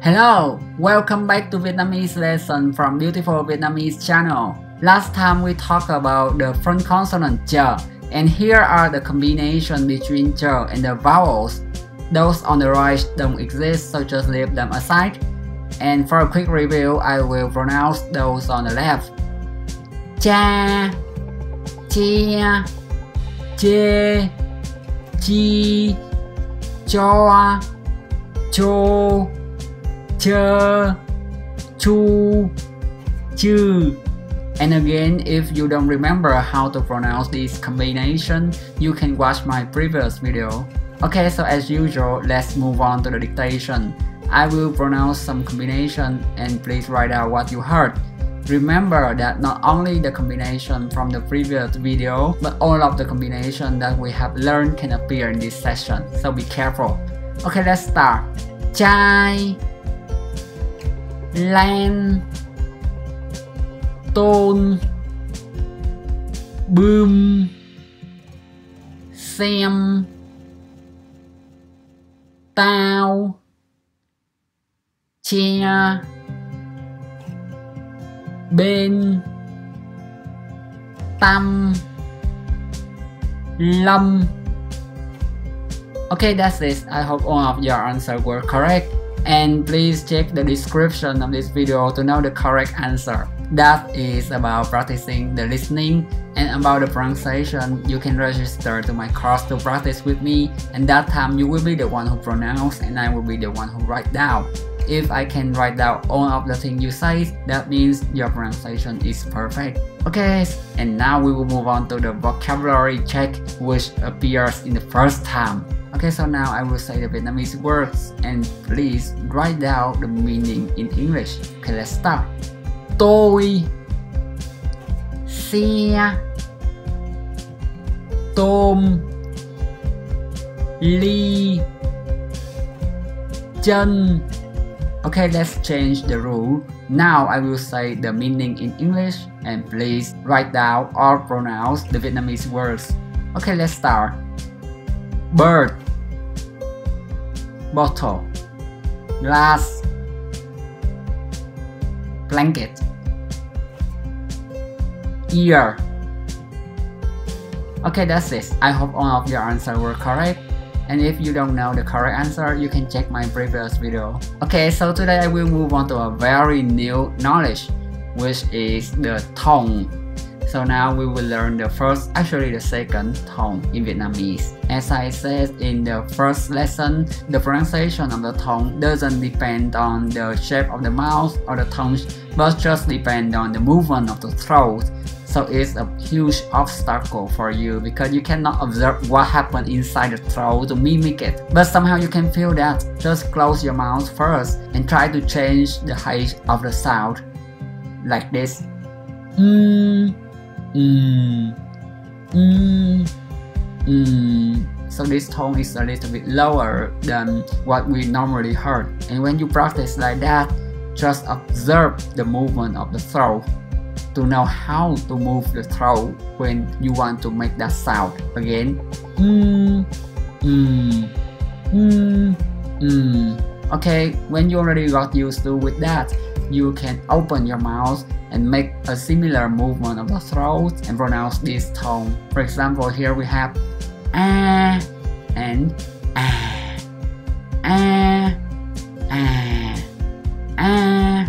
Hello, welcome back to Vietnamese lesson from Beautiful Vietnamese channel. Last time we talked about the front consonant ch, and here are the combination between ch and the vowels. Those on the right don't exist, so just leave them aside. And for a quick review, I will pronounce those on the left. Cha, chia, chê, chi, cho, cho, chơ, chu, chư. And again, if you don't remember how to pronounce this combination, you can watch my previous video. Okay, so as usual, let's move on to the dictation. I will pronounce some combination and please write out what you heard. Remember that not only the combination from the previous video, but all of the combination that we have learned can appear in this session, so be careful. Okay, let's start. Chai, lan, tôn, bươm, xem, tao, che, bên, tâm, lâm. Okay, that's it. I hope all of your answers were correct. And please check the description of this video to know the correct answer. That is about practicing the listening, and about the pronunciation, you can register to my course to practice with me, and that time you will be the one who pronounce and I will be the one who write down. If I can write down all of the things you say, that means your pronunciation is perfect. Okay, and now we will move on to the vocabulary check, which appears in the first time. Okay, so now I will say the Vietnamese words and please write down the meaning in English. Okay, let's start. Tôi, xe, tôm, ly, chân. Okay, let's change the rule. Now I will say the meaning in English and please write down or pronounce the Vietnamese words. Okay, let's start. Bird, bottle, glass, blanket, ear. Okay, that's it. I hope all of your answers were correct. And if you don't know the correct answer, you can check my previous video. Okay, so today I will move on to a very new knowledge, which is the tone. So now we will learn the first, actually the second tone in Vietnamese. As I said in the first lesson, the pronunciation of the tone doesn't depend on the shape of the mouth or the tongue, but just depend on the movement of the throat. So it's a huge obstacle for you because you cannot observe what happened inside the throat to mimic it. But somehow you can feel that. Just close your mouth first and try to change the height of the sound. Like this. So this tone is a little bit lower than what we normally heard. And when you practice like that, just observe the movement of the throat to know how to move the throat when you want to make that sound. Again. Okay, when you already got used to with that, you can open your mouth and make a similar movement of the throat and pronounce this tone. For example, here we have ah and ah, ah, ah, ah,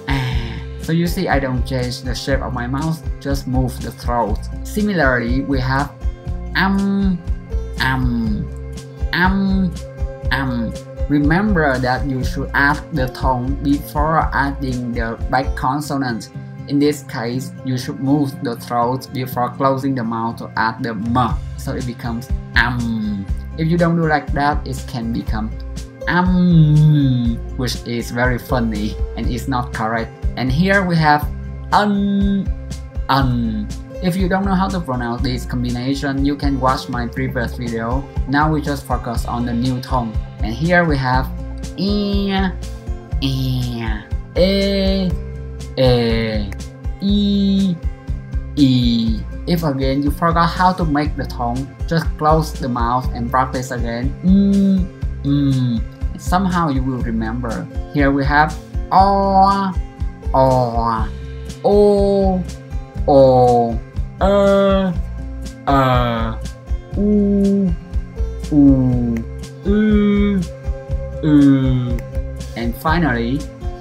ah. So you see, I don't change the shape of my mouth, just move the throat. Similarly, we have um. Remember that you should add the tone before adding the back consonant. In this case, you should move the throat before closing the mouth to add the m. So it becomes If you don't do like that, it can become which is very funny and is not correct. And here we have If you don't know how to pronounce this combination, you can watch my previous video. Now we just focus on the new tone. And here we have e, e. If again you forgot how to make the tone, just close the mouth and practice again. And Somehow you will remember. Here we have o, o, o, u, and finally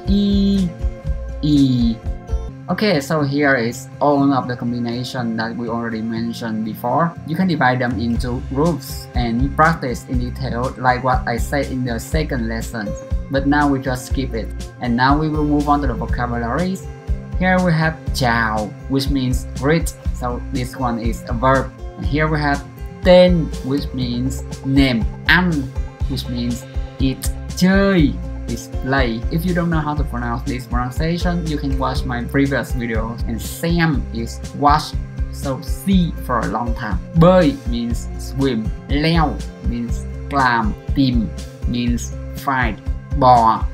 e. Okay, so here is all of the combination that we already mentioned before. You can divide them into groups and practice in detail like what I said in the second lesson. But now we just skip it. And now we will move on to the vocabularies. Here we have giàu, which means greet. So this one is a verb. And here we have tên, which means name. Ăn, which means eat. Chơi is play. If you don't know how to pronounce this pronunciation, you can watch my previous videos. And xem is watch, so see for a long time. Bơi means swim. Leo means climb. Tìm means find. Bò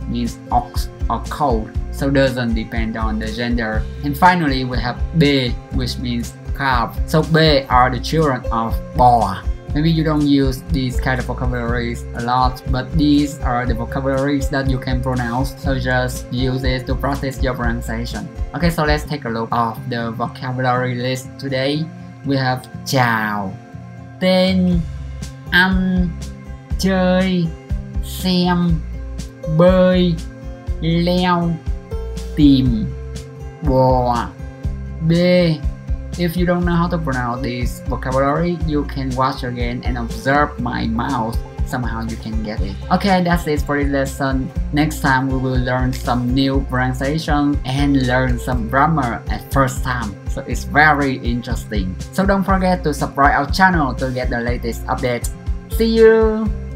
means ox or cold, so doesn't depend on the gender. And finally we have bê, which means calf. So bê are the children of bò. Maybe you don't use these kind of vocabularies a lot, but these are the vocabularies that you can pronounce, so just use it to practice your pronunciation. Okay, so let's take a look at the vocabulary list today. We have chào, tên, ăn, chơi, xem, bơi, leo, tìm, bò, bê. If you don't know how to pronounce this vocabulary, you can watch again and observe my mouth. Somehow you can get it. Okay, that's it for this lesson. Next time we will learn some new pronunciation and learn some grammar at first time. So it's very interesting. So don't forget to subscribe our channel to get the latest updates. See you!